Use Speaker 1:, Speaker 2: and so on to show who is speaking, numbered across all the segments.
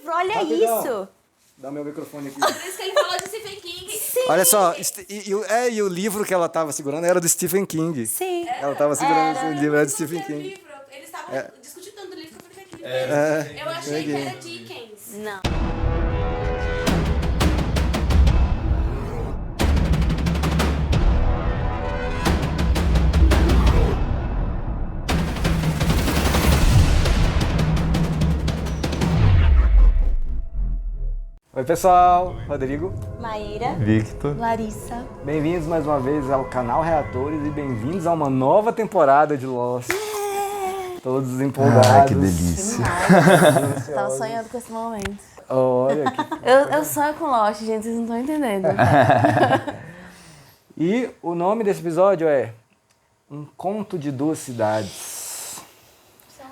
Speaker 1: Olha
Speaker 2: Rapidão.
Speaker 1: isso.
Speaker 2: Dá meu microfone aqui.
Speaker 3: Por isso que ele falou de Stephen King.
Speaker 1: Sim.
Speaker 2: Olha só, e o livro que ela estava segurando era do Stephen King.
Speaker 1: Sim.
Speaker 2: Ela estava segurando esse livro, era do Stephen
Speaker 3: Qualquer
Speaker 2: King.
Speaker 3: livro. Eles estavam discutindo tanto do livro que eu falei que eu achei que era Dickens.
Speaker 1: Não.
Speaker 2: Oi, pessoal. Rodrigo.
Speaker 1: Maíra.
Speaker 4: Victor.
Speaker 1: Larissa.
Speaker 2: Bem-vindos mais uma vez ao canal Reatores e bem-vindos a uma nova temporada de Lost. Todos empolgados.
Speaker 4: Ai, que delícia.
Speaker 5: Tava sonhando com esse momento.
Speaker 2: Olha que...
Speaker 5: Eu sonho com Lost, gente, vocês não estão entendendo.
Speaker 2: E o nome desse episódio é Um Conto de Duas Cidades.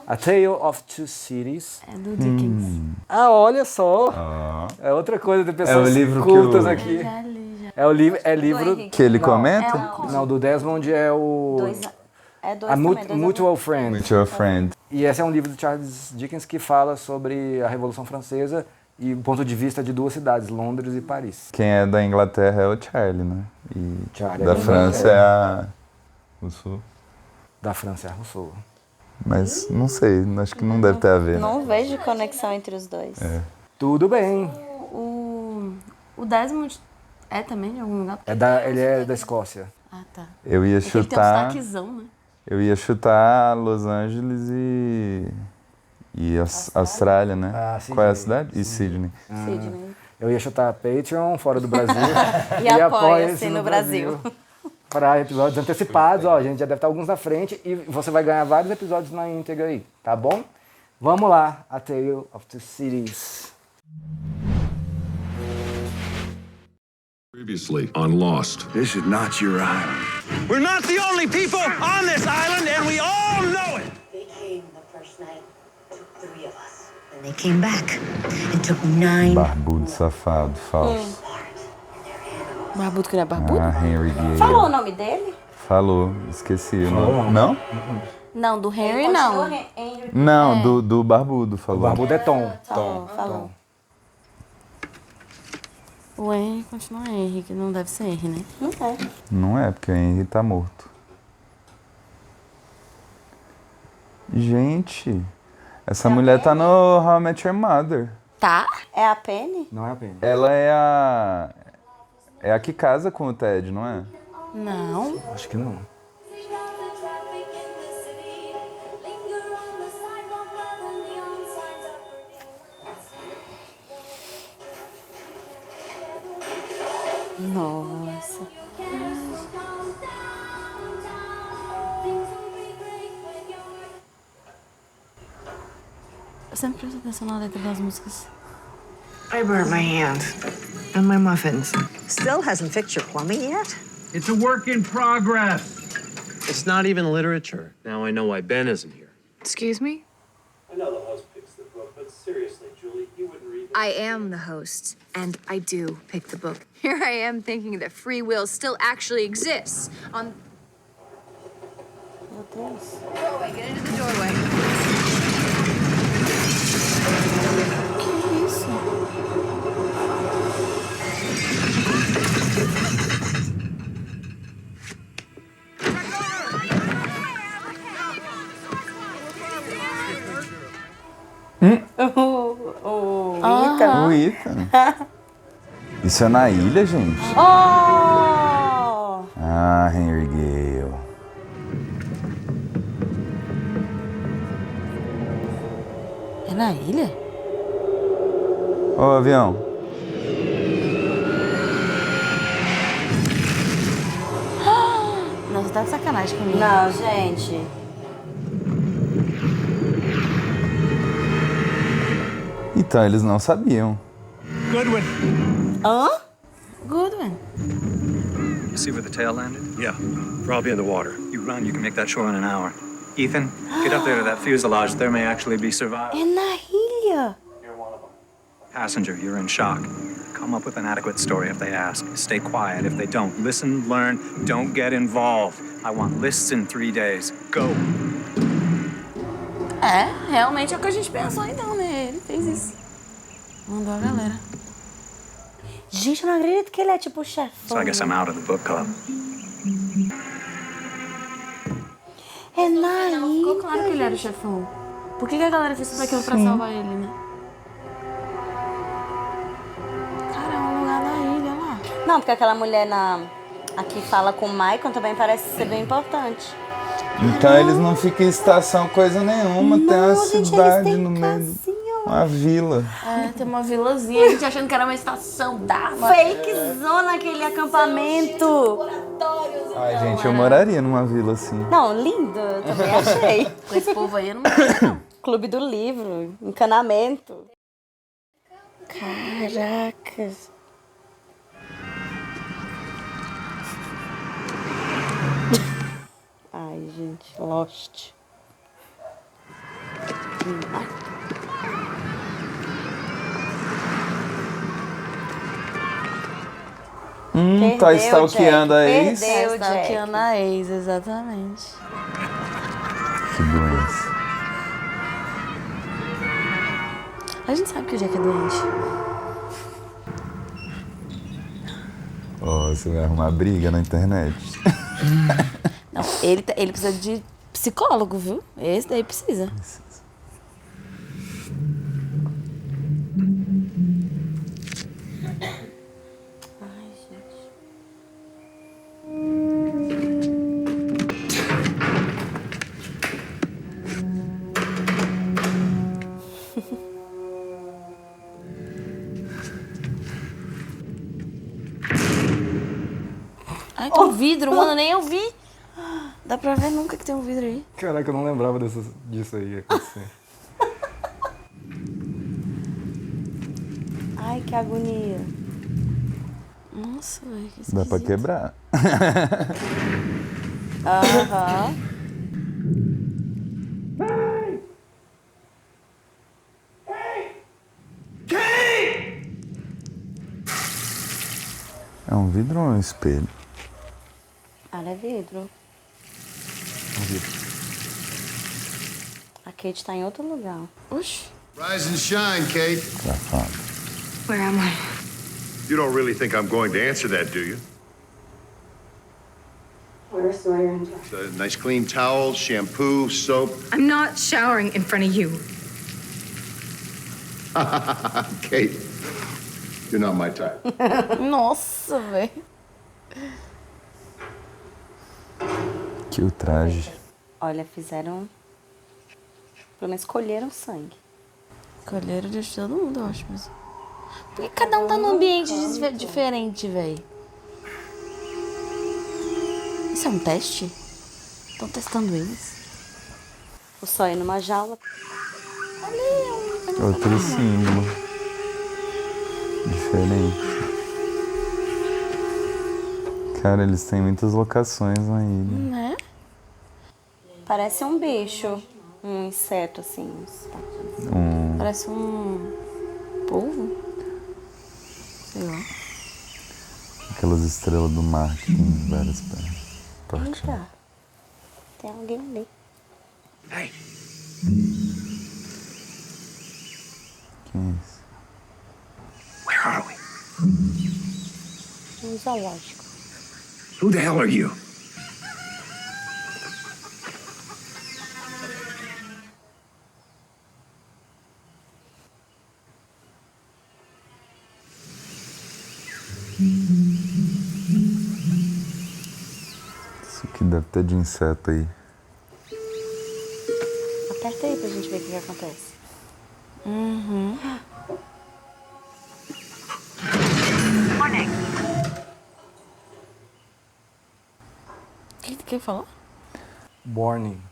Speaker 2: A Tale of Two Cities.
Speaker 5: É do Dickens.
Speaker 2: Ah, olha só.
Speaker 4: Ó.
Speaker 2: É outra coisa de pessoas
Speaker 4: É o livro que
Speaker 2: cultas
Speaker 4: o-
Speaker 2: aqui.
Speaker 5: Já li, já.
Speaker 2: É livro...
Speaker 4: Que ele comenta?
Speaker 2: Não, do Desmond é o...
Speaker 1: Dois
Speaker 2: A Mutual Friend.
Speaker 4: Mutual Friend.
Speaker 2: E esse é um livro do Charles Dickens que fala sobre a Revolução Francesa e o ponto de vista de duas cidades, Londres e Paris.
Speaker 4: Quem é da Inglaterra é o Charlie, né? E
Speaker 2: Charlie é
Speaker 4: da
Speaker 2: da
Speaker 4: França é a... Rousseau.
Speaker 2: Da França é a Rousseau.
Speaker 4: Mas não sei, acho que não deve ter a ver.
Speaker 1: Não vejo conexão entre os dois.
Speaker 4: É.
Speaker 2: Tudo bem.
Speaker 5: O Desmond é também de algum lugar?
Speaker 2: Ele é da Escócia.
Speaker 5: Ah, tá.
Speaker 4: Eu ia
Speaker 5: Ele tem um
Speaker 4: chutar...
Speaker 5: sotaquezão, né?
Speaker 4: Eu ia chutar Los Angeles e Austrália, né?
Speaker 2: Ah, Sydney.
Speaker 4: Qual é a cidade? E Sydney.
Speaker 1: Sidney.
Speaker 2: Eu ia chutar Patreon, fora do Brasil.
Speaker 1: E apoia-se no Brasil.
Speaker 2: Para episódios antecipados, ó, a gente já deve estar alguns na frente e você vai ganhar vários episódios na íntegra aí, tá bom? Vamos lá, A Tale of Two Cities.
Speaker 6: Previously on Lost.
Speaker 7: This is not your island.
Speaker 8: We're not the only people on this island, and we all know it.
Speaker 9: They came the first night, took 3 of us. Then they came back and took 9.
Speaker 4: Barbudo, safado, falso.
Speaker 5: Barbudo que não é barbudo?
Speaker 4: Ah, Henry Gale.
Speaker 1: Falou o nome dele?
Speaker 4: Falou, esqueci o nome. Não?
Speaker 5: Não, do Henry não.
Speaker 4: Não, do Barbudo
Speaker 2: O
Speaker 4: falou.
Speaker 2: barbudo é Tom.
Speaker 1: Falou.
Speaker 5: O Henry continua Henry, que não deve ser Henry, né?
Speaker 1: Não é.
Speaker 4: Não é, porque o Henry tá morto. Gente, essa mulher tá no How I Met Your Mother.
Speaker 5: Tá?
Speaker 1: É a Penny?
Speaker 2: Não é a pena.
Speaker 4: Ela é a que casa com o Ted, não é?
Speaker 5: Não.
Speaker 2: Acho que não.
Speaker 5: Nossa. Eu sempre presto atenção na letra das músicas.
Speaker 10: I burnt my hand and my muffins.
Speaker 9: Still hasn't fixed your plumbing yet?
Speaker 8: It's a work in progress.
Speaker 11: It's not even literature. Now I know why Ben isn't here.
Speaker 10: Excuse me?
Speaker 11: I know the host picks the book, but seriously, Julie, you wouldn't read
Speaker 12: I am the host, and I do pick the book. Here I am thinking that free will still actually exists. On
Speaker 1: Meu Deus.
Speaker 12: doorway, get into the doorway.
Speaker 5: Que isso?
Speaker 4: O Ethan. Isso é na ilha, gente?
Speaker 1: Oh!
Speaker 4: Ah, Henry Gale.
Speaker 5: É na ilha?
Speaker 4: Ô, avião.
Speaker 5: Não, você tá de sacanagem comigo.
Speaker 1: Não, gente.
Speaker 4: Então, eles não sabiam.
Speaker 8: Goodwin.
Speaker 1: Hã?
Speaker 5: Goodwin.
Speaker 11: See where the tail landed?
Speaker 8: Yeah, probably in the water.
Speaker 11: You run, you can make that shore in an hour. Ethan, get up there to that fuselage. There may actually be survivors.
Speaker 1: É na ilha.
Speaker 11: Passenger, you're in shock. Come up with an adequate story if they ask. Stay quiet if they don't. Listen, learn, don't get involved. I want lists in 3 days. Go.
Speaker 5: É, realmente é o que a gente pensou então, né? Ele fez isso. Mandou a galera.
Speaker 1: Gente, eu não acredito que ele é tipo o chefão.
Speaker 11: So I guess I'm out of the book club.
Speaker 1: É na
Speaker 5: Não, ficou
Speaker 1: ilha.
Speaker 5: claro que ele era o chefão. Por que a galera fez tudo aquilo pra salvar ele, né? Cara, é um lugar da ilha lá.
Speaker 1: Não, porque aquela mulher aqui fala com o Michael também parece ser bem importante.
Speaker 4: Então eles não ficam em estação coisa nenhuma, tem uma
Speaker 1: Não, gente,
Speaker 4: cidade
Speaker 1: eles têm
Speaker 4: no meio,
Speaker 1: casinha lá.
Speaker 4: uma vila.
Speaker 5: É, tem uma vilazinha, a gente achando que era uma estação d'água.
Speaker 1: Fake zona aquele acampamento.
Speaker 4: Ai, gente, eu moraria numa vila assim.
Speaker 1: Não, lindo, eu também achei.
Speaker 5: Com esse povo aí, eu não...
Speaker 1: Clube do livro, encanamento. Caracas. Ai, gente, Lost.
Speaker 4: Tá stalkeando a ex.
Speaker 1: Perdeu,
Speaker 5: Tá
Speaker 1: Jack.
Speaker 5: aqui na ex, exatamente.
Speaker 4: Que doença.
Speaker 5: A gente sabe que o Jack é doente.
Speaker 4: Ó, você vai arrumar briga na internet.
Speaker 5: Não, ele precisa de psicólogo, viu? Esse daí precisa.
Speaker 1: Ai, gente.
Speaker 5: Ai, tem um vidro, mano, nem eu vi. Dá pra ver nunca que tem um vidro aí.
Speaker 2: Caraca, eu não lembrava disso aí acontecendo.
Speaker 1: Ai, que agonia.
Speaker 5: Nossa, velho, que
Speaker 4: Dá pra
Speaker 5: esquisito.
Speaker 4: quebrar.
Speaker 1: Aham.
Speaker 4: É um vidro ou um espelho?
Speaker 1: Ah, é vidro. A Kate tá em outro lugar.
Speaker 5: Oxi.
Speaker 6: Rise and shine, Kate.
Speaker 4: Safado.
Speaker 12: Where am I?
Speaker 6: You don't really think I'm going to answer that, do you?
Speaker 9: Where's Sawyer and Jack?
Speaker 6: Nice clean towels, shampoo, soap.
Speaker 12: I'm not showering in front of you.
Speaker 6: Kate, you're not my type.
Speaker 5: Nossa, velho.
Speaker 4: Que o traje.
Speaker 1: Olha, fizeram... Pelo menos escolheram sangue.
Speaker 5: Colheram de todo mundo, eu acho mesmo. Porque cada um tá num ambiente diferente, velho. Isso é um teste? Estão testando eles?
Speaker 1: O Sawyer numa jaula.
Speaker 4: Outro símbolo. Diferente. Cara, eles têm muitas locações na ilha.
Speaker 5: Né?
Speaker 1: Parece um bicho. Um inseto, assim.
Speaker 5: Parece um polvo. Sei lá.
Speaker 4: Aquelas estrelas do mar que tem várias partes.
Speaker 1: Eita. Tem alguém ali.
Speaker 11: Hey,
Speaker 4: Quem é isso?
Speaker 11: where are we?
Speaker 1: Um zoológico.
Speaker 11: Who the hell are you?
Speaker 4: Isso que deve ter de inseto aí.
Speaker 1: Aperta aí pra gente ver o que acontece.
Speaker 5: O que quer falar?
Speaker 2: Warning.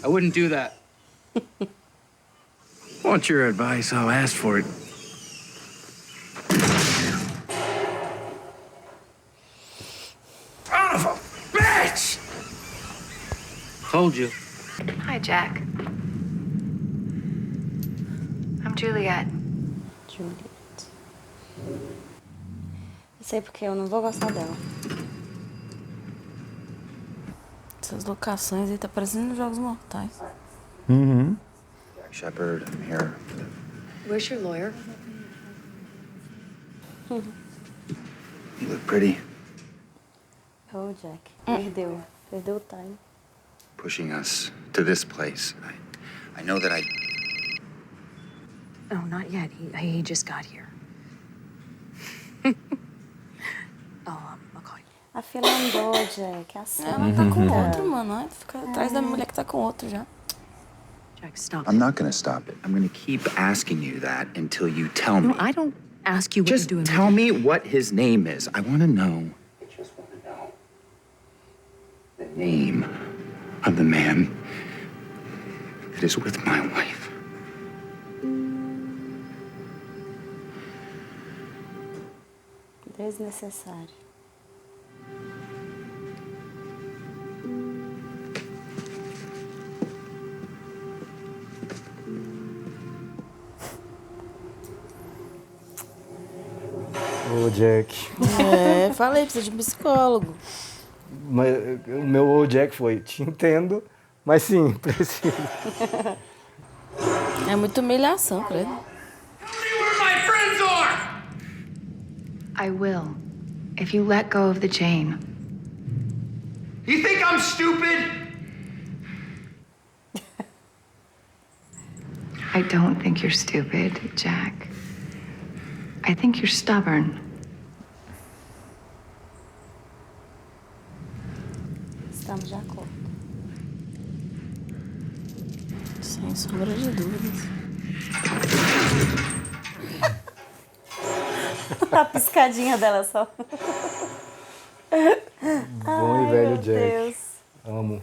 Speaker 8: I wouldn't do that. Want your advice? I'll ask for it. Son of a bitch! Told you.
Speaker 12: Hi, Jack. I'm Juliet.
Speaker 1: Juliet. Eu sei porque eu não vou gostar dela.
Speaker 5: Essas locações aí tá parecendo Jogos Mortais.
Speaker 4: Uhum.
Speaker 7: Jack Shepard, I'm here.
Speaker 12: Where's your lawyer?
Speaker 7: You look pretty.
Speaker 1: Oh, Jack. Perdeu o time.
Speaker 7: Pushing us to this place. I know that I...
Speaker 12: Oh, not yet. He just got here. I'll call you.
Speaker 1: A fila andou, Jack. Assim.
Speaker 5: Ela tá com outro, mano. Ai, fica atrás da mulher que tá com outro já.
Speaker 12: Jack, stop.
Speaker 7: I'm not gonna stop it. I'm gonna keep asking you that until you tell me.
Speaker 12: No, I don't ask you what
Speaker 7: Just
Speaker 12: to do.
Speaker 7: tell me what his name is. I want to know. I just want to know the name of the man that is with my wife.
Speaker 1: Desnecessário.
Speaker 2: Ô, Jack.
Speaker 5: É, falei, precisa de um psicólogo.
Speaker 2: Mas, o meu ô Jack foi, te entendo, mas sim, preciso.
Speaker 5: É muita humilhação, credo.
Speaker 8: Where my friends are!
Speaker 10: I will, if you let go of the chain.
Speaker 8: You think I'm stupid?
Speaker 10: I don't think you're stupid, Jack. I think you're stubborn.
Speaker 1: Estamos de acordo.
Speaker 5: Sem sombra de dúvidas.
Speaker 1: A piscadinha dela só.
Speaker 2: Bom e velho
Speaker 1: meu
Speaker 2: Jack.
Speaker 1: Deus.
Speaker 2: Amo.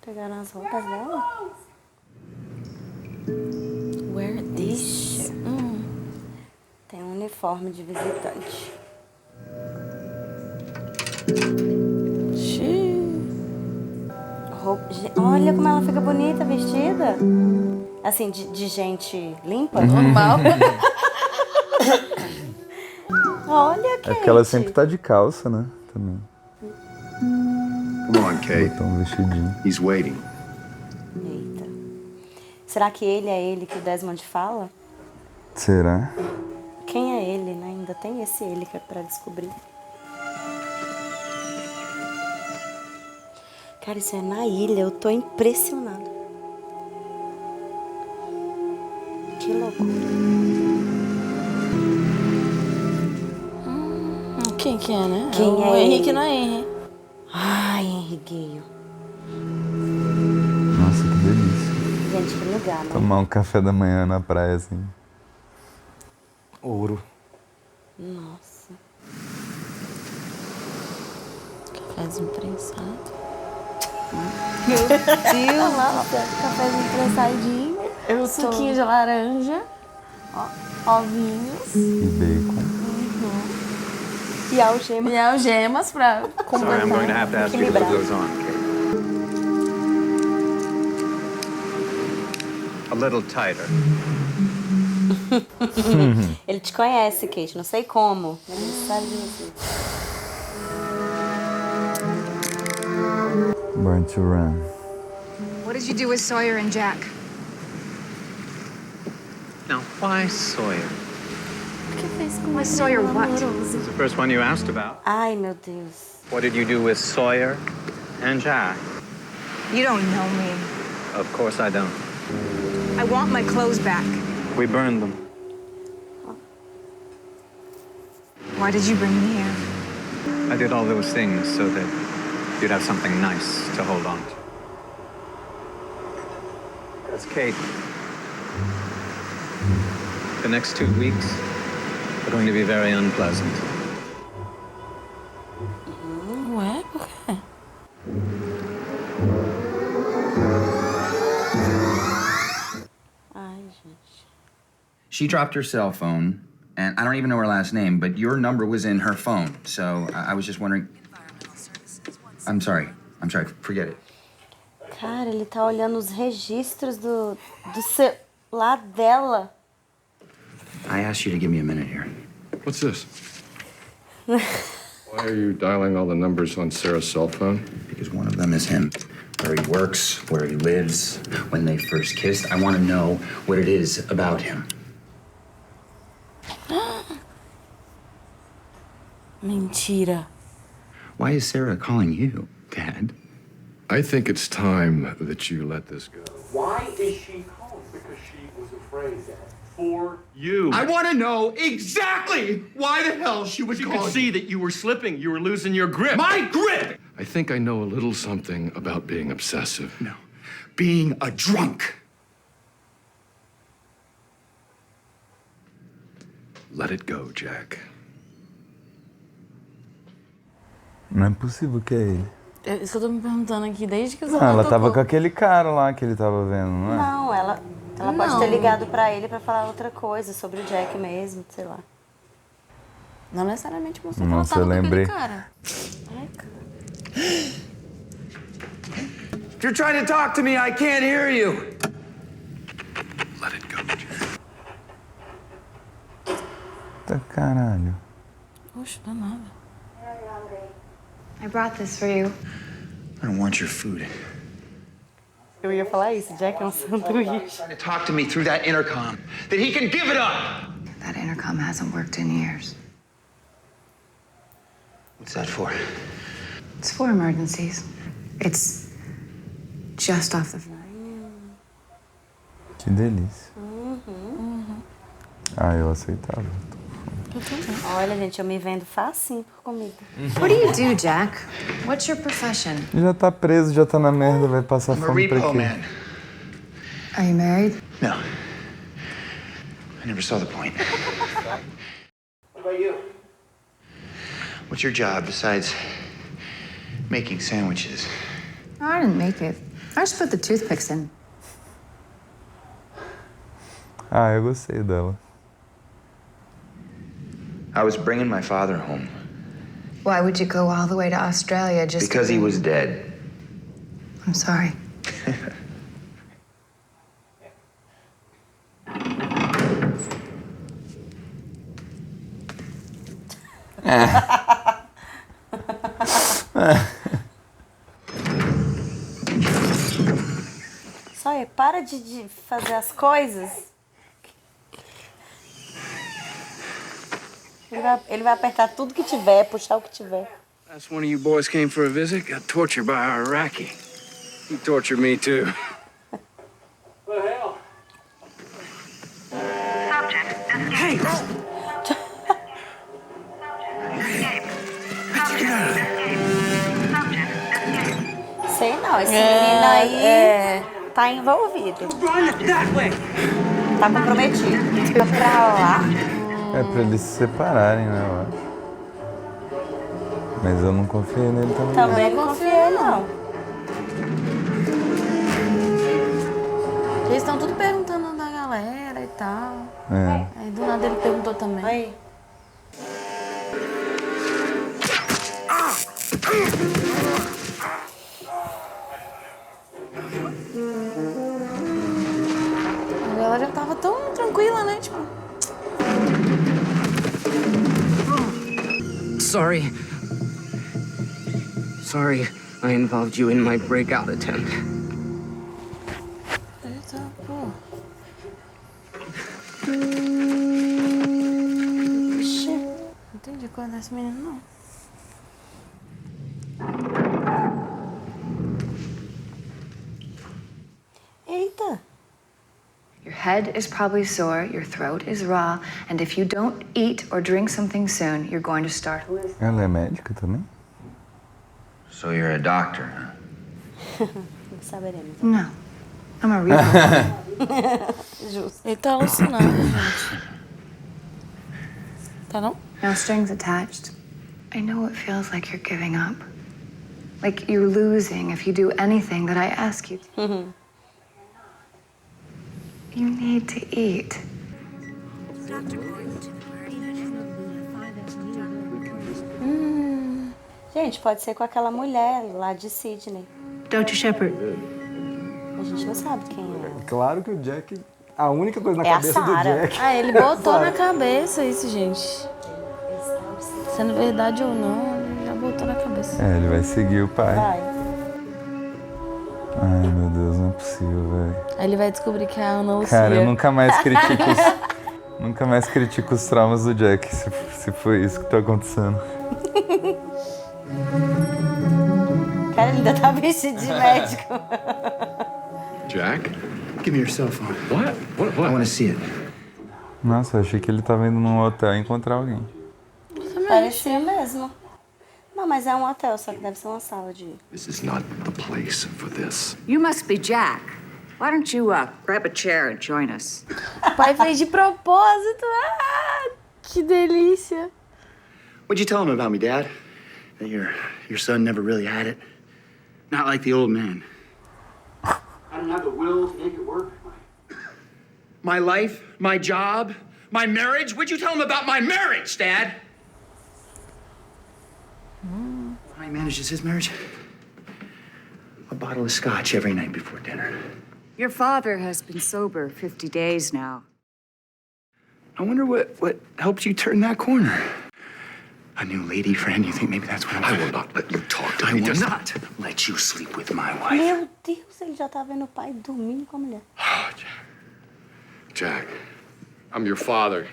Speaker 1: Pegaram as roupas dela?
Speaker 5: Wear this.
Speaker 1: Tem um uniforme de visitante. Olha como ela fica bonita vestida. Assim, de gente limpa.
Speaker 5: Normal.
Speaker 1: Olha, Kate.
Speaker 4: É porque ela sempre tá de calça, né? Também.
Speaker 6: Come on, Kate.
Speaker 4: Botou um vestidinho.
Speaker 6: He's waiting.
Speaker 1: Eita. Será que ele é ele que o Desmond fala?
Speaker 4: Será?
Speaker 1: Quem é ele, né? Ainda tem esse ele que é pra descobrir. Cara, isso é na ilha. Eu tô impressionada. Que loucura.
Speaker 5: Quem que é, né?
Speaker 1: Quem
Speaker 5: o
Speaker 1: é
Speaker 5: Henrique
Speaker 1: ele?
Speaker 5: não é Henry.
Speaker 1: Ai, Henrique.
Speaker 4: Nossa, que delícia.
Speaker 1: Gente, que lugar, né?
Speaker 4: Tomar um café da manhã na praia, assim.
Speaker 2: Ouro.
Speaker 1: Nossa.
Speaker 5: Cafézinho prensado.
Speaker 1: Meu Deus.
Speaker 5: Cafézinho prensadinho. Suquinho de laranja. Ovinhos.
Speaker 4: E bacon.
Speaker 1: E algemas.
Speaker 5: E algemas pra
Speaker 11: Sorry, I'm going to have to ask you to put those on, Kate. A little tighter.
Speaker 1: Ele te conhece, Kate. Não sei como. Mas ele sabe de você.
Speaker 4: Born to Run.
Speaker 12: What did you do with Sawyer and Jack?
Speaker 11: Now, why Sawyer?
Speaker 12: With Sawyer what?
Speaker 11: It's the first one you asked about.
Speaker 1: Ai, meu Deus.
Speaker 11: What did you do with Sawyer and Jack?
Speaker 12: You don't know me.
Speaker 11: Of course I don't.
Speaker 12: I want my clothes back.
Speaker 11: We burned them.
Speaker 12: Why did you bring me here?
Speaker 11: I did all those things so that you'd have something nice to hold on to. That's Kate. The next 2 weeks are going to be very unpleasant.
Speaker 5: Ué, por quê?
Speaker 1: Ai, gente.
Speaker 7: She dropped her cell phone, and I don't even know her last name, but your number was in her phone. So I was just wondering. I'm sorry. Forget it.
Speaker 1: Cara, ele tá olhando os registros do celular dela.
Speaker 7: I asked you to give me a minute here.
Speaker 6: What's this? Why are you dialing all the numbers on Sarah's cell phone?
Speaker 7: Because one of them is him. Where he works, where he lives, when they first kissed. I want to know what it is about him.
Speaker 5: Mentira.
Speaker 7: Why is Sarah calling you, Dad?
Speaker 6: I think it's time that you let this go.
Speaker 8: Why is she calling? Because she was afraid that for you.
Speaker 13: I want to know exactly why the hell she was calling.
Speaker 8: She could see that you were slipping. You were losing your grip.
Speaker 13: My grip!
Speaker 6: I think I know a little something about being obsessive.
Speaker 13: No, being a drunk.
Speaker 6: Let it go, Jack.
Speaker 4: Não é possível que é ele.
Speaker 5: É isso que eu tô me perguntando aqui desde que o
Speaker 4: Não,
Speaker 5: celular
Speaker 4: ela tava
Speaker 5: tocou.
Speaker 4: com aquele cara lá que ele tava vendo, não é?
Speaker 1: Não, ela pode ter ligado pra ele pra falar outra coisa sobre o Jack mesmo, sei lá.
Speaker 5: Não necessariamente mostrou
Speaker 4: Nossa,
Speaker 5: que ela
Speaker 4: eu
Speaker 5: tava com
Speaker 4: lembrei.
Speaker 5: aquele cara.
Speaker 1: Ai, cara.
Speaker 13: If you're trying to talk to me, I can't hear you.
Speaker 6: Let it go, Jack.
Speaker 4: Tá caralho.
Speaker 5: Poxa, não é nada.
Speaker 10: I brought this for you.
Speaker 7: I don't want your food.
Speaker 1: Eu ia falar isso, Jack é um sanduíche.
Speaker 13: Trying to talk to me through that intercom. That he can give it up.
Speaker 10: That intercom hasn't worked in years.
Speaker 7: What's that for?
Speaker 10: It's for emergencies. It's just off the
Speaker 4: Que delícia. Ah, eu aceitava.
Speaker 1: Olha, gente, eu me vendo facinho por comida.
Speaker 10: What do you do, Jack? What's your profession?
Speaker 4: Ele já tá preso, já tá na merda, vai passar
Speaker 13: I'm a
Speaker 4: fome pra
Speaker 13: repo
Speaker 4: quê?
Speaker 13: man.
Speaker 10: Are you married?
Speaker 7: No. I never saw the point.
Speaker 8: What about you?
Speaker 7: What's your job besides making sandwiches?
Speaker 10: No, I didn't make it. I just put the toothpicks in.
Speaker 4: Ah, eu gostei dela.
Speaker 7: I was bringing my father home
Speaker 10: Why would you go all the way to Australia just
Speaker 7: because he was dead.
Speaker 10: I'm sorry.
Speaker 1: Só aí, para de fazer as coisas. Ele vai apertar tudo que tiver, puxar o que tiver.
Speaker 8: That's one of you boys came for a visit, got tortured by our Iraqi. He tortured me too. What the hell? Hey!
Speaker 1: Sei não, esse menino aí tá envolvido. Tá comprometido. Tá pra lá.
Speaker 4: É pra eles se separarem, né, eu acho. Mas eu não confiei nele também.
Speaker 1: Também não confiei, não.
Speaker 5: Eles estão tudo perguntando da galera e tal.
Speaker 4: É.
Speaker 5: Aí do nada ele perguntou também.
Speaker 1: Aí.
Speaker 5: A galera já tava tão tranquila, né? Tipo.
Speaker 14: Sorry. Sorry, I involved you in my breakout attempt.
Speaker 5: Eita, pô. Ixi, não entendi qual é desse menino, não.
Speaker 1: Eita.
Speaker 10: Your head is probably sore, your throat is raw, and if you don't eat or drink something soon, you're going to start losing.
Speaker 4: Ela é médica também?
Speaker 7: So you're a doctor, huh?
Speaker 1: Não saberemos.
Speaker 10: No, I'm a repo.
Speaker 1: Justo.
Speaker 5: Ele tá alucinado, gente. Tá não?
Speaker 10: No strings attached. I know it feels like you're giving up. Like you're losing if you do anything that I ask you to. You need to eat.
Speaker 1: Gente, pode ser com aquela mulher lá de Sydney.
Speaker 9: Dr. Shepard,
Speaker 1: gente não sabe quem é.
Speaker 2: Claro que o Jack... A única coisa na
Speaker 1: É a
Speaker 2: cabeça do
Speaker 1: Sarah.
Speaker 2: Jack...
Speaker 5: Ah, ele botou na cabeça isso, gente. Sendo verdade ou não, ele já botou na cabeça.
Speaker 4: É, ele vai seguir o pai.
Speaker 1: Vai.
Speaker 4: Ai, meu Deus, não é possível, velho.
Speaker 5: Aí ele vai descobrir que é a Ana Lucia.
Speaker 4: Cara, eu nunca mais critico os traumas do Jack, se foi isso que tá acontecendo.
Speaker 1: Cara, ele ainda tá vestido de médico.
Speaker 6: Jack?
Speaker 7: Give me your cell phone.
Speaker 6: What? What?
Speaker 7: I want to see it.
Speaker 4: Nossa, eu achei que ele tava indo num hotel encontrar alguém.
Speaker 1: Parecia mesmo. Não, mas é um hotel, só que deve ser uma sala de...
Speaker 6: This is not the place for this.
Speaker 15: You must be Jack. Why don't you grab a chair and join us?
Speaker 5: O pai fez de propósito. Ah, que delícia.
Speaker 7: What'd you tell him about me, Dad? That your son never really had it? Not like the old man. I don't have the will to make it work.
Speaker 13: My life, my job, my marriage? What'd you tell him about my marriage, Dad?
Speaker 7: How he manages his marriage? A bottle of scotch every night before dinner.
Speaker 15: Your father has been sober 50 days now.
Speaker 7: I wonder what helped you turn that corner. A new lady friend? You think maybe that's what
Speaker 6: I will not let you talk to
Speaker 7: I
Speaker 6: me.
Speaker 7: will
Speaker 6: Just-
Speaker 7: not let you sleep with my wife.
Speaker 1: Meu Deus, ele já tá vendo o pai dormindo com a mulher.
Speaker 6: Jack, I'm your father.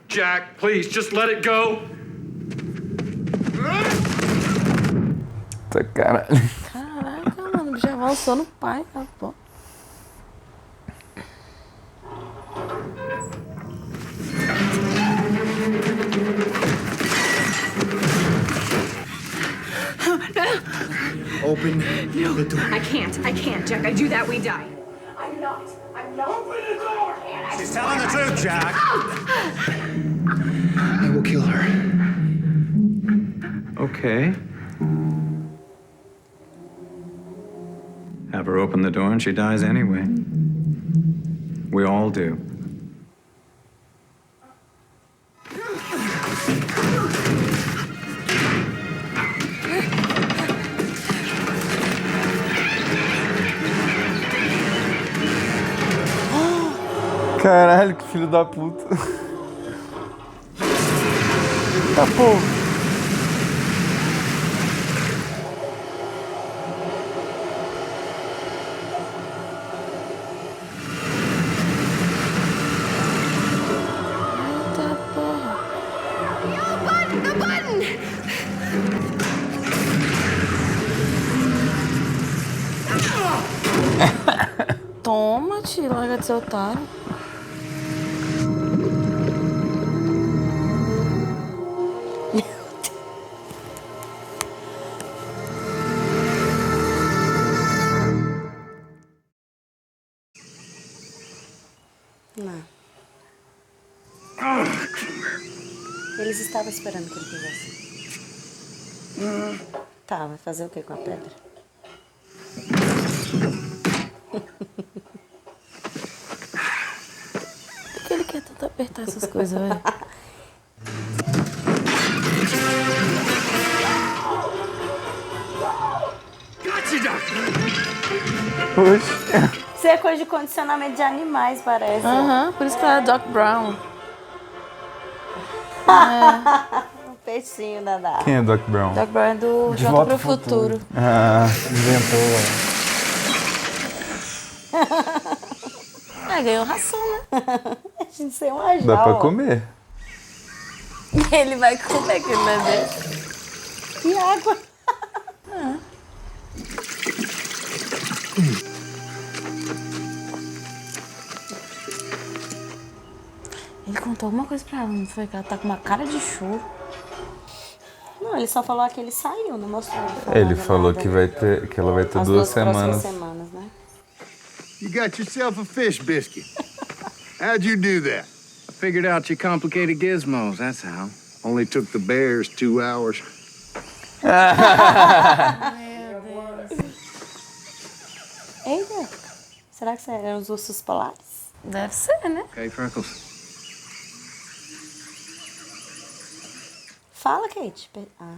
Speaker 6: Jack, please, just let it go.
Speaker 4: Tá, caralho.
Speaker 5: Caraca, mano, o bicho avançou no pai, tá bom.
Speaker 7: Open the door.
Speaker 15: I can't, Jack. I do that, we die.
Speaker 13: I'm not. Open the door!
Speaker 11: She's telling the truth, Jack.
Speaker 7: I will kill her.
Speaker 11: Okay. Have her open the door and she dies anyway. We all do.
Speaker 4: Caralho, que filho da puta. Tá porra.
Speaker 5: Eita porra.
Speaker 12: The button!
Speaker 5: Toma, tio, larga de ser otário.
Speaker 1: Não. Eles estavam esperando que ele fizesse. Tá, vai fazer o que com a pedra?
Speaker 5: Por que ele quer tanto apertar essas coisas, velho?
Speaker 4: Oxe.
Speaker 1: Isso é coisa de condicionamento de animais, parece.
Speaker 5: Aham, por isso que ela é Doc Brown.
Speaker 1: Um peixinho danado.
Speaker 4: Quem é Doc Brown?
Speaker 5: Doc Brown é do
Speaker 2: De
Speaker 5: Volta
Speaker 2: Volta
Speaker 5: pro
Speaker 2: ao
Speaker 5: Futuro.
Speaker 2: Ah, inventou.
Speaker 5: Ganhou ração, né?
Speaker 1: A gente sem uma
Speaker 4: Dá pra comer.
Speaker 5: Ele vai comer aquele bebê.
Speaker 1: E água.
Speaker 5: Ele contou alguma coisa pra ela, não foi? Que ela tá com uma cara de choro.
Speaker 1: Não, ele só falou que ele saiu, não mostrou.
Speaker 4: Ele falou que que ela vai ter
Speaker 1: As
Speaker 4: 2
Speaker 1: próximas
Speaker 4: semanas.
Speaker 1: semanas, né?
Speaker 16: You got yourself a fish biscuit. How'd you do that?
Speaker 8: I figured out your complicated gizmos, that's how.
Speaker 16: Only took the bears 2 hours.
Speaker 1: Eita, será que eram os ursos polares?
Speaker 5: Deve ser, né?
Speaker 8: Okay, Freckles.
Speaker 1: Fala, Kate. Ah.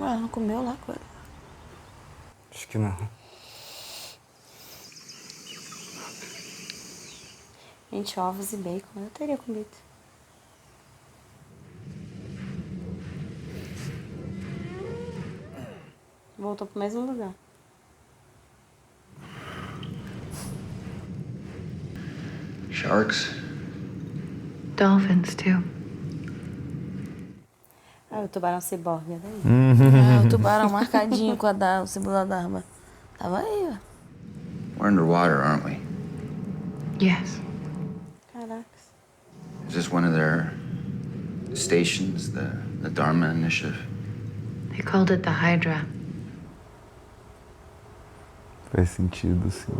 Speaker 5: Ué, não comeu lá, coisa.
Speaker 2: Acho que não.
Speaker 1: Gente, ovos e bacon eu teria comido. Voltou pro mesmo lugar.
Speaker 7: Sharks?
Speaker 10: Dolphins, too.
Speaker 1: Ah, o tubarão ciborgue, é daí.
Speaker 5: O tubarão marcadinho com o símbolo da arma. Tava aí, ó.
Speaker 7: We're underwater, aren't we?
Speaker 10: Yes.
Speaker 1: Caracas.
Speaker 7: Is this one of their stations, the Dharma Initiative?
Speaker 10: They called it the Hydra.
Speaker 4: Faz sentido, sim.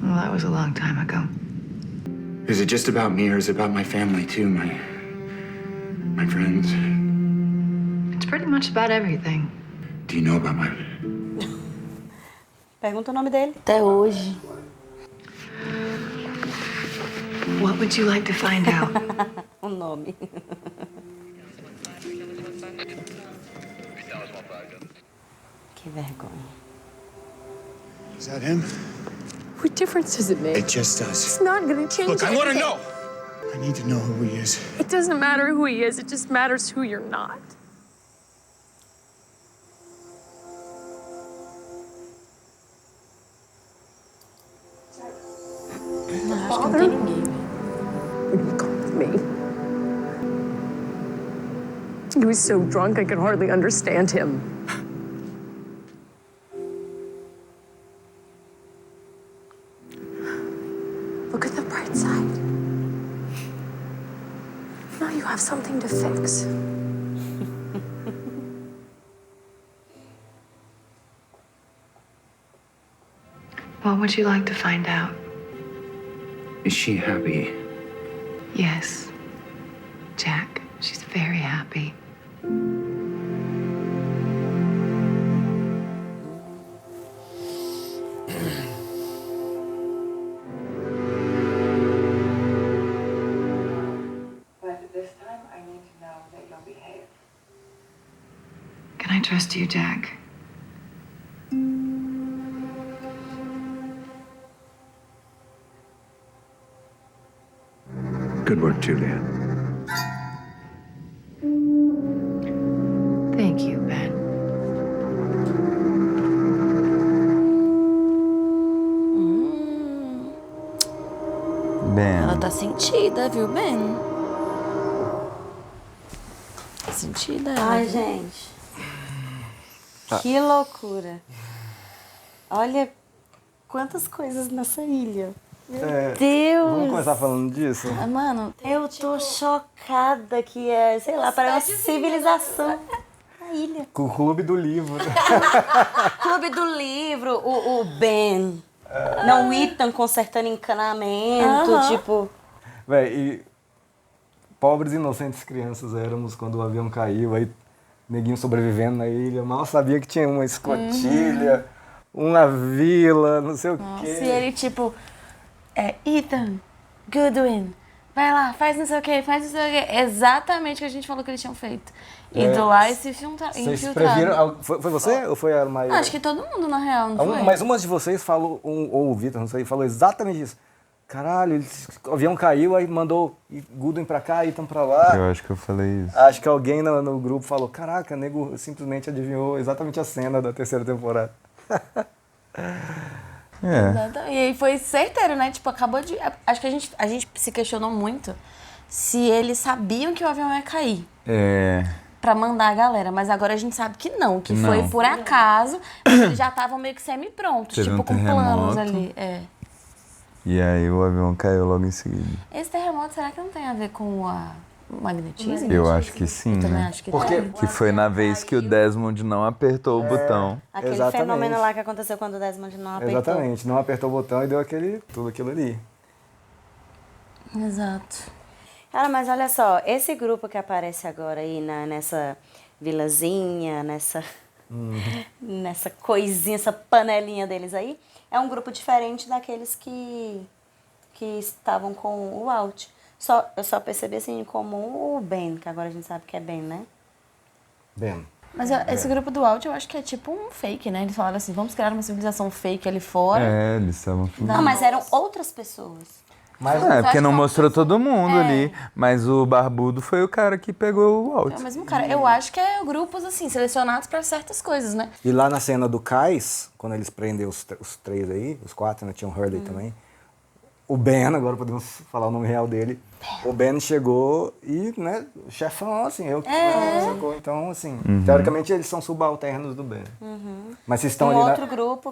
Speaker 10: Well, that was a long time ago.
Speaker 7: Is it just about me, or is it about my family too, my friends?
Speaker 10: It's pretty much about everything.
Speaker 7: Do you know about my...
Speaker 1: Pergunta o nome dele.
Speaker 5: Até hoje.
Speaker 10: What would you like to find out?
Speaker 1: O nome. Que vergonha.
Speaker 16: Is that him?
Speaker 3: What difference does it make?
Speaker 16: It just does.
Speaker 3: It's not gonna change
Speaker 16: Look, I want to
Speaker 3: anything.
Speaker 16: know. I need to know who he is.
Speaker 3: It doesn't matter who he is, it just matters who you're not.
Speaker 5: Acho que não tem ninguém.
Speaker 3: When he called me. He was so drunk I could hardly understand him. Look at the bright side. Now you have something to fix.
Speaker 10: What would you like to find out?
Speaker 7: Is she happy?
Speaker 10: Yes. Jack, she's very happy.
Speaker 17: But this time I need to know that you'll behave.
Speaker 10: Can I trust you, Jack?
Speaker 11: Good work, Juliet.
Speaker 10: Thank you, Ben.
Speaker 4: Ben.
Speaker 5: Ela tá sentida, viu, Ben? Tá sentida ela.
Speaker 1: Ai,
Speaker 5: viu?
Speaker 1: gente.
Speaker 2: Ah.
Speaker 1: Que loucura. Olha quantas coisas nessa ilha. Meu Deus.
Speaker 2: Vamos começar falando disso?
Speaker 5: Ah, mano,
Speaker 1: eu tô chocada que é, sei lá, parece uma civilização. A ilha.
Speaker 2: Com o Clube do Livro.
Speaker 1: Clube do Livro, o Ben. Não, o Ethan consertando encanamento,
Speaker 2: Aham.
Speaker 1: tipo...
Speaker 2: Véi, e pobres inocentes crianças éramos quando o avião caiu, aí neguinho sobrevivendo na ilha, mal sabia que tinha uma escotilha, uma vila, não sei o quê.
Speaker 5: Se ele, tipo, Ethan, Goodwin, vai lá, faz não sei o quê, faz não sei o quê. Exatamente o que a gente falou que eles tinham feito. Indo lá e se
Speaker 2: Vocês
Speaker 5: infiltraram.
Speaker 2: previram? Foi você ou foi a Maíra?
Speaker 5: Acho que todo mundo, na real, não foi?
Speaker 2: Mas uma de vocês falou, ou o Vitor, não sei, falou exatamente isso. Caralho, o avião caiu, aí mandou Goodwin pra cá, Ethan pra lá.
Speaker 4: Eu acho que eu falei isso.
Speaker 2: Acho que alguém no grupo falou, caraca, o nego simplesmente adivinhou exatamente a cena da terceira temporada.
Speaker 5: Exatamente. E aí foi certeiro, né? Tipo, acabou de... Acho que a gente se questionou muito se eles sabiam que o avião ia cair pra mandar a galera. Mas agora a gente sabe que não, que
Speaker 4: Não.
Speaker 5: foi por acaso. Mas eles já estavam meio que semi-prontos,
Speaker 4: Teve
Speaker 5: tipo,
Speaker 4: um
Speaker 5: com planos
Speaker 4: terremoto.
Speaker 5: ali.
Speaker 4: E aí o avião caiu logo em seguida.
Speaker 5: Esse terremoto, será que não tem a ver com o magnetismo?
Speaker 4: Eu acho que sim,
Speaker 5: Eu também
Speaker 4: né?
Speaker 5: acho que tem.
Speaker 4: Que foi na vez que o Desmond não apertou o botão.
Speaker 1: Aquele fenômeno lá que aconteceu quando o Desmond não apertou.
Speaker 2: Exatamente, não apertou o botão e deu tudo aquilo ali.
Speaker 5: Exato.
Speaker 1: Cara, mas olha só, esse grupo que aparece agora aí nessa vilazinha, nessa coisinha, essa panelinha deles aí, é um grupo diferente daqueles que estavam com o Walt. Eu só percebi assim como o Ben, que agora a gente sabe que é Ben, né?
Speaker 2: Ben.
Speaker 5: Mas esse grupo do Walt, eu acho que é tipo um fake, né? Eles falaram assim, vamos criar uma civilização fake ali fora.
Speaker 4: Eles estavam...
Speaker 1: Não, mas eram outras pessoas.
Speaker 2: Mas,
Speaker 4: porque não mostrou todo mundo ali. Mas o barbudo foi o cara que pegou o Walt.
Speaker 5: É o mesmo cara. Eu acho que é grupos, assim, selecionados pra certas coisas, né?
Speaker 2: E lá na cena do cais, quando eles prendem os 3 aí, os 4, né? Tinha o Hurley também. O Ben, agora podemos falar o nome real dele. O Ben chegou e, né, chefão, assim, sacou? Então, assim, teoricamente eles são subalternos do Ben. Mas se estão,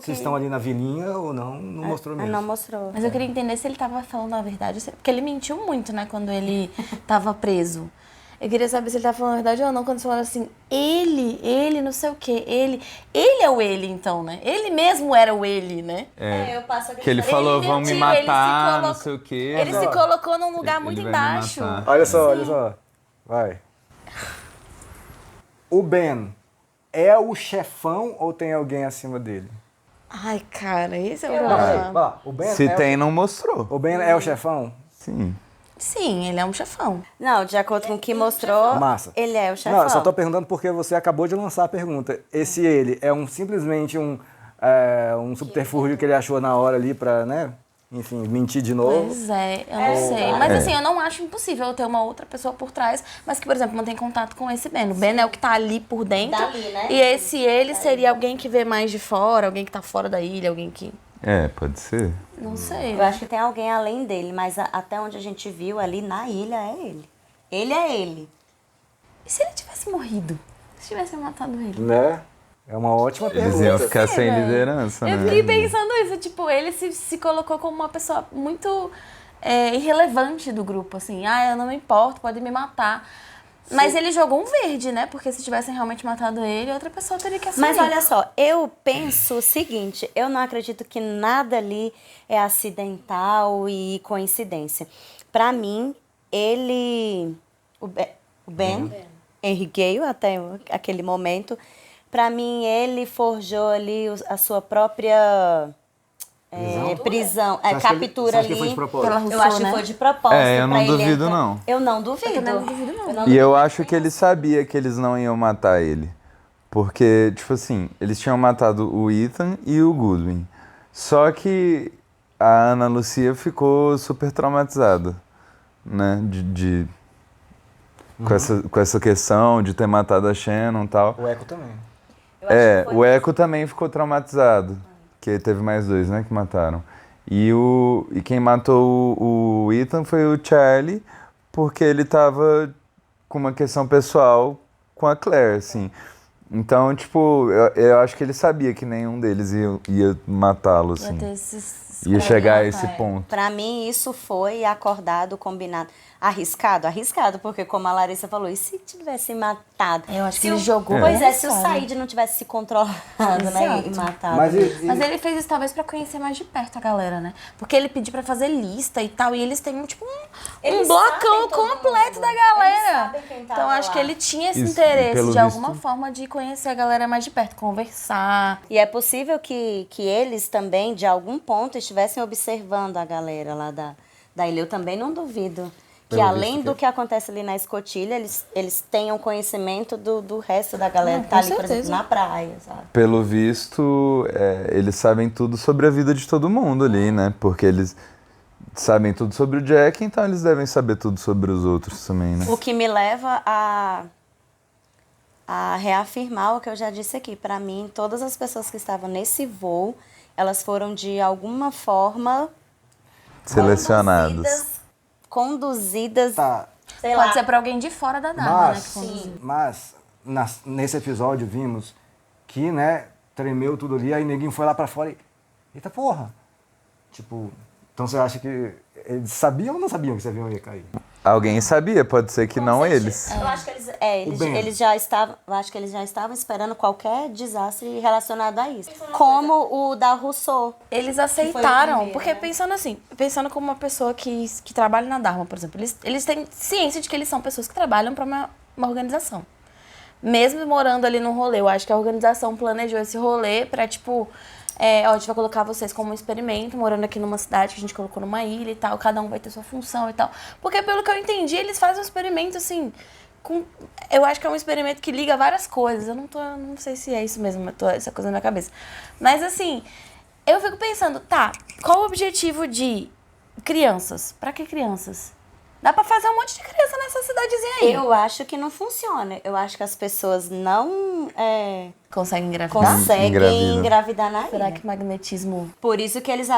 Speaker 2: estão ali na vilinha ou não mostrou mesmo.
Speaker 1: Não mostrou.
Speaker 5: Mas eu queria entender se ele tava falando a verdade, porque ele mentiu muito, né, quando ele tava preso. Eu queria saber se ele tava falando a verdade ou não, quando você fala assim, ele, não sei o quê, ele é o ele, então, né? Ele mesmo era o ele, né?
Speaker 1: Eu passo
Speaker 4: Que ele falou, vão me matar, não sei o quê.
Speaker 5: Ele se colocou num lugar muito embaixo.
Speaker 2: Olha só. Vai. O Ben é o chefão ou tem alguém acima dele?
Speaker 5: Ai, cara, esse é o problema.
Speaker 2: O Ben
Speaker 4: Se tem, não mostrou.
Speaker 2: O Ben é o chefão?
Speaker 4: Sim.
Speaker 5: Sim, ele é um chefão.
Speaker 1: Não, de acordo com o que mostrou,
Speaker 2: Massa.
Speaker 1: ele é o chefão.
Speaker 2: Não, eu só tô perguntando porque você acabou de lançar a pergunta. Esse ele é simplesmente um subterfúgio que ele achou na hora ali pra, né? Enfim, mentir de novo.
Speaker 5: Pois é, eu não sei. Mas assim, eu não acho impossível eu ter uma outra pessoa por trás, mas que, por exemplo, mantém contato com esse Ben. O Ben é o que tá ali por dentro.
Speaker 1: Dali, né?
Speaker 5: E esse ele seria alguém que vê mais de fora, alguém que tá fora da ilha, alguém que...
Speaker 4: Pode ser.
Speaker 5: Não sei.
Speaker 1: Eu acho que tem alguém além dele, mas até onde a gente viu ali na ilha é ele. Ele é ele.
Speaker 5: E se ele tivesse morrido? Se tivesse matado ele?
Speaker 2: Né? É uma ótima pergunta.
Speaker 4: Eles iam ficar sem liderança,
Speaker 5: Eu
Speaker 4: né?
Speaker 5: fiquei pensando isso, tipo, ele se colocou como uma pessoa muito irrelevante do grupo, assim. Eu não me importo, pode me matar. Mas ele jogou um verde, né? Porque se tivessem realmente matado ele, outra pessoa teria que assumir.
Speaker 1: Mas olha só, eu penso o seguinte, eu não acredito que nada ali é acidental e coincidência. Pra mim, o Ben, Henry Gale, até aquele momento, pra mim ele forjou ali a sua própria... prisão, captura ali. Eu acho que foi de propósito.
Speaker 4: Eu não duvido, não.
Speaker 1: Eu não duvido. Eu não duvido, não.
Speaker 4: E eu acho que ele sabia que eles não iam matar ele. Porque, tipo assim, eles tinham matado o Ethan e o Goodwin. Só que a Ana Lucia ficou super traumatizada, né? Com essa questão de ter matado a Shannon e tal.
Speaker 2: O Echo também.
Speaker 4: O Echo também ficou traumatizado. Que teve mais 2, né, que mataram. E quem matou o Ethan foi o Charlie, porque ele tava com uma questão pessoal com a Claire, assim. Então, tipo, eu acho que ele sabia que nenhum deles ia matá-lo, assim. Ia chegar a esse ponto.
Speaker 1: Pra mim, isso foi acordado, combinado. Arriscado, porque como a Larissa falou, e se tivesse matado?
Speaker 5: Eu acho que ele jogou.
Speaker 1: Pois se o Said não tivesse se controlado, né, e matado.
Speaker 5: Mas ele fez isso talvez pra conhecer mais de perto a galera, né? Porque ele pediu pra fazer lista e tal, e eles têm, tipo, um blocão completo da galera. Então, acho que ele tinha esse interesse, de alguma forma, de conhecer a galera mais de perto, conversar.
Speaker 1: E é possível que eles também, de algum ponto, estivessem observando a galera lá da ilha. Eu também não duvido. Que além do que acontece ali na escotilha, eles tenham conhecimento do resto da galera que tá ali, por exemplo, na praia, sabe?
Speaker 4: Pelo visto, eles sabem tudo sobre a vida de todo mundo ali, né? Porque eles sabem tudo sobre o Jack, então eles devem saber tudo sobre os outros também, né?
Speaker 1: O que me leva a reafirmar o que eu já disse aqui. Para mim, todas as pessoas que estavam nesse voo, elas foram de alguma forma
Speaker 4: selecionadas.
Speaker 1: Conduzidas,
Speaker 5: Pode ser pra alguém de fora da Dharma, né?
Speaker 2: Mas nesse episódio vimos que, né, tremeu tudo ali, aí neguinho foi lá pra fora e... Eita porra! Tipo, então você acha que eles sabiam ou não sabiam que esse avião ia cair?
Speaker 4: Alguém sabia, pode ser que não eles.
Speaker 1: Eu acho que eles já estavam esperando qualquer desastre relacionado a isso. Como o da Rousseau.
Speaker 5: Eles aceitaram, porque pensando como uma pessoa que trabalha na Dharma, por exemplo, eles têm ciência de que eles são pessoas que trabalham para uma organização. Mesmo morando ali no rolê, eu acho que a organização planejou esse rolê para, tipo... a gente vai colocar vocês como um experimento, morando aqui numa cidade que a gente colocou numa ilha e tal, cada um vai ter sua função e tal. Porque, pelo que eu entendi, eles fazem um experimento, assim, Eu acho que é um experimento que liga várias coisas. Eu não sei se é isso mesmo, essa coisa na minha cabeça. Mas assim, eu fico pensando, tá, qual o objetivo de crianças? Pra que crianças? Dá pra fazer um monte de criança nessa cidadezinha aí.
Speaker 1: Eu acho que não funciona. Eu acho que as pessoas não
Speaker 5: conseguem engravidar?
Speaker 1: Conseguem engravidar na ilha.
Speaker 5: Será que magnetismo...
Speaker 1: Por isso que eles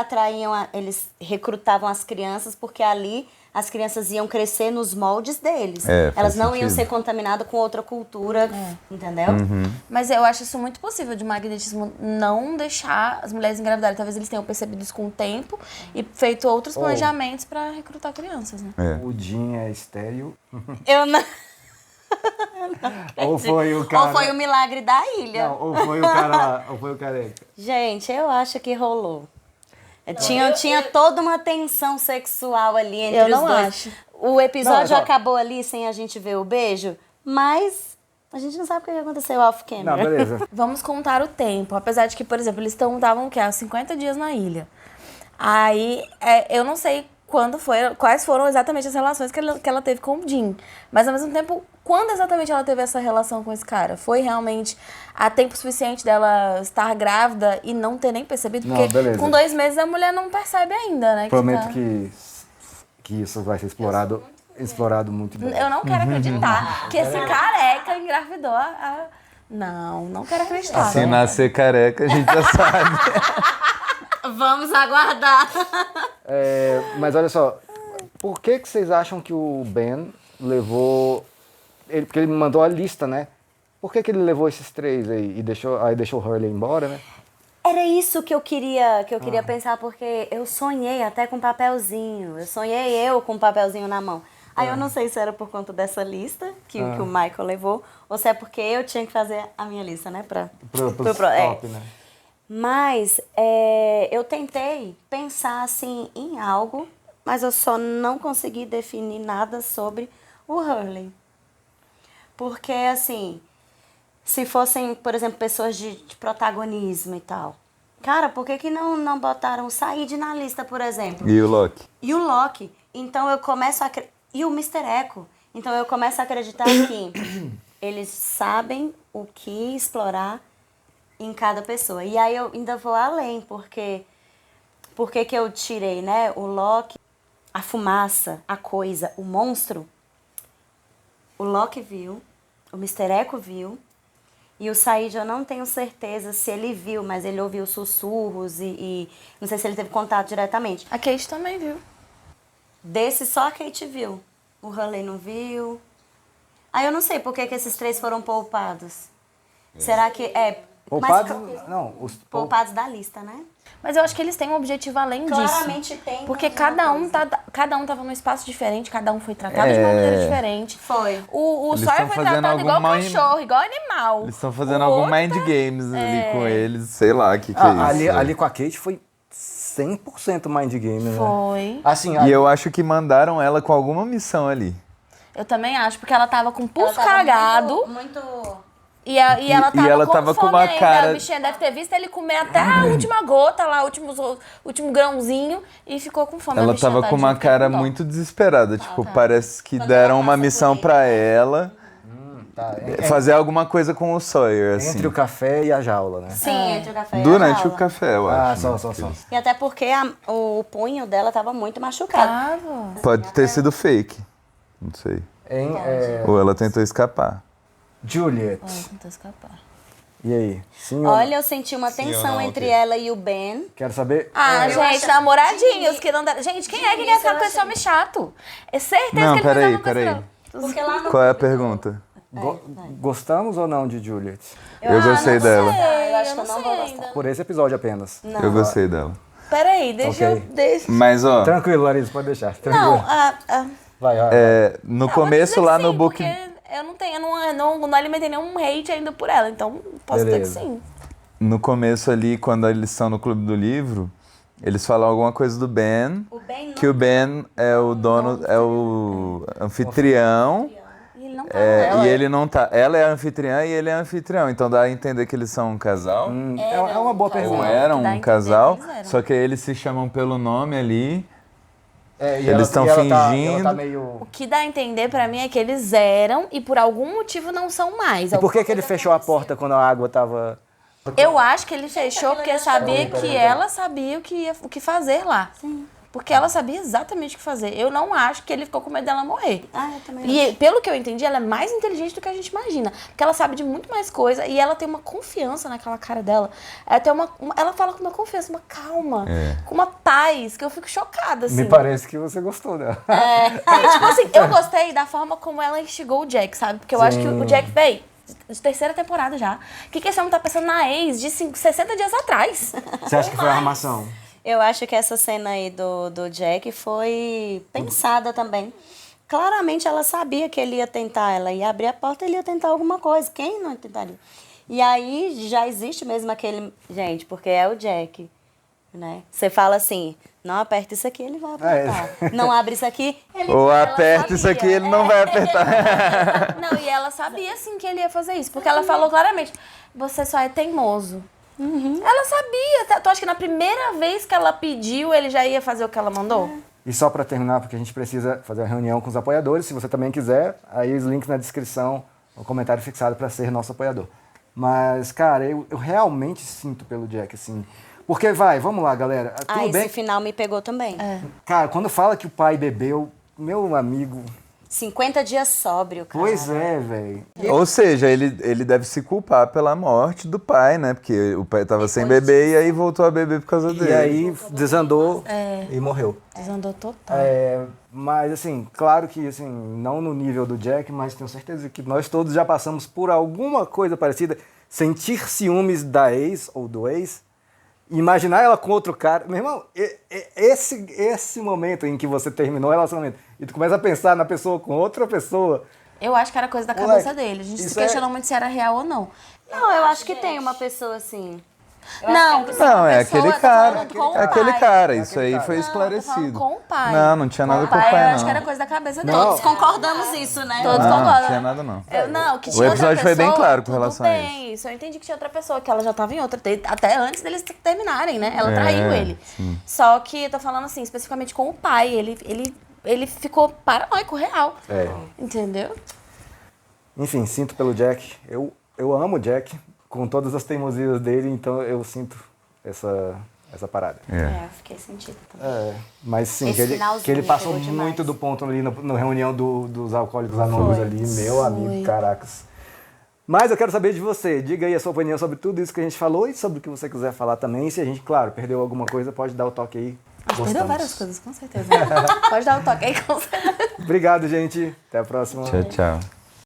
Speaker 1: eles recrutavam as crianças, porque ali as crianças iam crescer nos moldes deles. Elas não iam ser contaminadas com outra cultura, entendeu?
Speaker 5: Mas eu acho isso muito possível, de magnetismo não deixar as mulheres engravidarem. Talvez eles tenham percebido isso com o tempo e feito outros planejamentos pra recrutar crianças, né?
Speaker 2: O Jim é estéril.
Speaker 1: Eu não...
Speaker 2: Ou foi o cara...
Speaker 1: Ou foi o milagre da ilha.
Speaker 2: Não, ou foi o cara lá, ou foi o careca.
Speaker 1: Gente, eu acho que rolou. Tinha toda uma tensão sexual ali entre os dois. Eu não acho. O episódio acabou ali sem a gente ver o beijo, mas a gente não sabe o que aconteceu off-camera.
Speaker 2: Não, beleza.
Speaker 5: Vamos contar o tempo. Apesar de que, por exemplo, eles estavam há 50 dias na ilha. Aí, eu não sei quais foram exatamente as relações que ela teve com o Jim. Mas, ao mesmo tempo, quando exatamente ela teve essa relação com esse cara? Foi realmente há tempo suficiente dela estar grávida e não ter nem percebido? Porque com 2 meses a mulher não percebe ainda, né?
Speaker 2: Prometo que isso vai ser explorado muito bem.
Speaker 5: Eu não quero acreditar que esse careca engravidou Não quero acreditar.
Speaker 4: Se nascer careca, a gente já sabe.
Speaker 1: Vamos aguardar.
Speaker 2: Mas olha só, por que vocês acham que o Ben levou... Porque ele me mandou a lista, né? Por que ele levou esses 3 aí e deixou o Hurley embora, né?
Speaker 1: Era isso que eu queria pensar, porque eu sonhei até com papelzinho. Eu sonhei com um papelzinho na mão. Aí eu não sei se era por conta dessa lista que o Michael levou, ou se é porque eu tinha que fazer a minha lista, né?
Speaker 2: Pro top, né?
Speaker 1: Mas eu tentei pensar assim em algo, mas eu só não consegui definir nada sobre o Hurley. Porque, assim, se fossem, por exemplo, pessoas de protagonismo e tal. Cara, por que não botaram o Said na lista, por exemplo?
Speaker 4: E o Loki?
Speaker 1: E o Loki. Então eu começo a... E o Mr. Echo. Então eu começo a acreditar que eles sabem o que explorar em cada pessoa. E aí eu ainda vou além, porque... Por que eu tirei, né? O Loki, a fumaça, a coisa, o monstro... O Loki viu, o Mr. Echo viu, e o Said eu não tenho certeza se ele viu, mas ele ouviu sussurros e não sei se ele teve contato diretamente.
Speaker 5: A Kate também viu.
Speaker 1: Desse só a Kate viu. O Hurley não viu. Aí eu não sei por que esses 3 foram poupados. Será que
Speaker 2: Poupados?
Speaker 1: Poupados da lista, né?
Speaker 5: Mas eu acho que eles têm um objetivo além disso.
Speaker 1: Claramente tem.
Speaker 5: Porque cada um tava num espaço diferente, cada um foi tratado de uma maneira diferente.
Speaker 1: Foi.
Speaker 5: O Sawyer foi tratado igual cachorro, igual animal.
Speaker 4: Eles estão fazendo algum mind games ali com eles, sei lá o que é isso.
Speaker 2: Ali com a Kate foi 100% mind game, né?
Speaker 5: Foi.
Speaker 2: Assim,
Speaker 4: e eu acho que mandaram ela com alguma missão ali.
Speaker 5: Eu também acho, porque ela tava com o pulso cagado.
Speaker 1: Muito...
Speaker 5: E ela tava com uma
Speaker 4: ainda. Cara...
Speaker 5: A bichinha deve ter visto ele comer até a última gota lá, o último grãozinho, e ficou com fome.
Speaker 4: Ela tava com uma cara muito desesperada. Tipo, parece que deram uma missão pra ela. Fazer alguma coisa com o Sawyer, assim.
Speaker 2: Entre o café e a jaula, né?
Speaker 1: Sim, entre o café e a
Speaker 4: Durante
Speaker 1: jaula.
Speaker 4: o café, eu acho.
Speaker 2: Só.
Speaker 1: E até porque o punho dela tava muito machucado.
Speaker 4: Pode ter sido fake. Não sei. Ou ela tentou escapar.
Speaker 2: Juliet.
Speaker 5: Tentou escapar.
Speaker 2: E aí? Sim
Speaker 1: Olha, eu senti uma tensão entre ela e o Ben.
Speaker 2: Quero saber...
Speaker 5: Gente, namoradinhos que não deram... Gente, quem é que quer ficar com esse homem chato? É certeza que ele
Speaker 4: peraí.
Speaker 1: Porque lá no...
Speaker 4: Qual é a pergunta?
Speaker 2: Gostamos ou não de Juliet?
Speaker 4: Eu gostei dela.
Speaker 1: Eu acho que eu não vou gostar.
Speaker 2: Por esse episódio apenas.
Speaker 1: Não.
Speaker 4: Eu gostei dela.
Speaker 5: Peraí, deixa eu...
Speaker 4: Mas, ó...
Speaker 2: Tranquilo, Larissa, pode deixar. Tranquilo.
Speaker 1: Não,
Speaker 2: vai.
Speaker 4: No começo, lá no book...
Speaker 5: Eu não alimentei nenhum hate ainda por ela, então posso dizer que sim.
Speaker 4: No começo ali, quando eles estão no Clube do Livro, eles falam alguma coisa do Ben, que o Ben é o dono, é o anfitrião, e ele não tá. Ela é a anfitriã e ele é anfitrião, então dá a entender que eles são um casal.
Speaker 2: É uma boa pergunta.
Speaker 4: Ou eram um casal, só que aí eles se chamam pelo nome ali. Eles estão fingindo.
Speaker 2: Ela tá meio...
Speaker 5: O que dá a entender pra mim é que eles eram e por algum motivo não são mais.
Speaker 2: E por que ele fechou a porta quando a água tava...
Speaker 5: Eu acho que ele fechou porque sabia que ela sabia o que fazer lá. Sim. Porque ela sabia exatamente o que fazer. Eu não acho que ele ficou com medo dela morrer.
Speaker 1: Eu também
Speaker 5: E pelo que eu entendi, ela é mais inteligente do que a gente imagina. Porque ela sabe de muito mais coisa e ela tem uma confiança naquela cara dela. Ela, tem ela fala com uma confiança, uma calma, com uma paz, que eu fico chocada, assim.
Speaker 2: Me parece que você gostou dela.
Speaker 5: Tipo assim, eu gostei da forma como ela instigou o Jack, sabe? Porque eu acho que o Jack, véi, de terceira temporada já. O que esse homem tá pensando na ex de 60 dias atrás?
Speaker 2: Você acha que foi armação?
Speaker 1: Eu acho que essa cena aí do Jack foi pensada também. Claramente ela sabia que ele ia tentar, ela ia abrir a porta, ele ia tentar alguma coisa. Quem não tentaria? E aí já existe mesmo aquele... Gente, porque é o Jack, né? Você fala assim, não aperta isso aqui, ele vai apertar. Não abre isso aqui,
Speaker 4: Ou aperta isso aqui, ele não vai apertar.
Speaker 5: Não, e ela sabia sim que ele ia fazer isso. Porque ela falou claramente, você só é teimoso. Ela sabia. Tu acha que na primeira vez que ela pediu, ele já ia fazer o que ela mandou?
Speaker 2: E só para terminar, porque a gente precisa fazer uma reunião com os apoiadores, se você também quiser, aí os links na descrição, o comentário fixado para ser nosso apoiador. Mas, cara, eu realmente sinto pelo Jack, assim. Porque vamos lá, galera. Tudo bem?
Speaker 1: Esse final me pegou também.
Speaker 2: Cara, quando fala que o pai bebeu, meu amigo...
Speaker 1: 50 dias sóbrio, cara.
Speaker 2: Pois é, velho.
Speaker 4: Ou seja, ele deve se culpar pela morte do pai, né? Porque o pai tava sem beber e aí voltou a beber por causa dele.
Speaker 2: E aí desandou e morreu.
Speaker 5: Desandou total.
Speaker 2: Mas, assim, claro que, assim, não no nível do Jack, mas tenho certeza que nós todos já passamos por alguma coisa parecida. Sentir ciúmes da ex ou do ex, imaginar ela com outro cara. Meu irmão, esse momento em que você terminou o relacionamento e tu começa a pensar na pessoa com outra pessoa...
Speaker 5: Eu acho que era coisa da cabeça dele. A gente se questionou muito se era real ou não.
Speaker 1: Não, eu acho que tem uma pessoa assim...
Speaker 4: Não, é aquele cara. É aquele cara. Isso aí foi esclarecido.
Speaker 5: Com o pai.
Speaker 4: Não tinha nada com o pai,
Speaker 5: Eu
Speaker 4: não.
Speaker 5: acho que era coisa da cabeça dele.
Speaker 1: Todos concordamos isso, né?
Speaker 5: Todos
Speaker 4: Não
Speaker 5: concordam.
Speaker 4: tinha nada, não.
Speaker 5: Que
Speaker 4: O
Speaker 5: tinha outra
Speaker 4: episódio foi bem
Speaker 5: pessoa,
Speaker 4: claro com relação a isso.
Speaker 5: Bem, isso. Eu entendi que tinha outra pessoa, que ela já tava em outra. Até antes deles terminarem, né? Ela traiu ele.
Speaker 4: Sim.
Speaker 5: Só que eu tô falando assim, especificamente com o pai. Ele ficou paranoico, real. Entendeu?
Speaker 2: Enfim, sinto pelo Jack. Eu amo o Jack, com todas as teimosias dele, então eu sinto essa parada.
Speaker 1: Eu fiquei sentido também.
Speaker 2: Mas sim,
Speaker 1: Esse
Speaker 2: que ele passou
Speaker 1: pegou
Speaker 2: muito
Speaker 1: demais.
Speaker 2: do ponto ali na reunião dos alcoólicos anônimos ali, meu amigo, caracas. Mas eu quero saber de você, diga aí a sua opinião sobre tudo isso que a gente falou e sobre o que você quiser falar também. E se a gente, claro, perdeu alguma coisa, pode dar o toque aí.
Speaker 5: Perdeu várias coisas, com certeza. Pode dar o toque aí, com certeza.
Speaker 2: Obrigado, gente. Até a próxima.
Speaker 4: Tchau, tchau.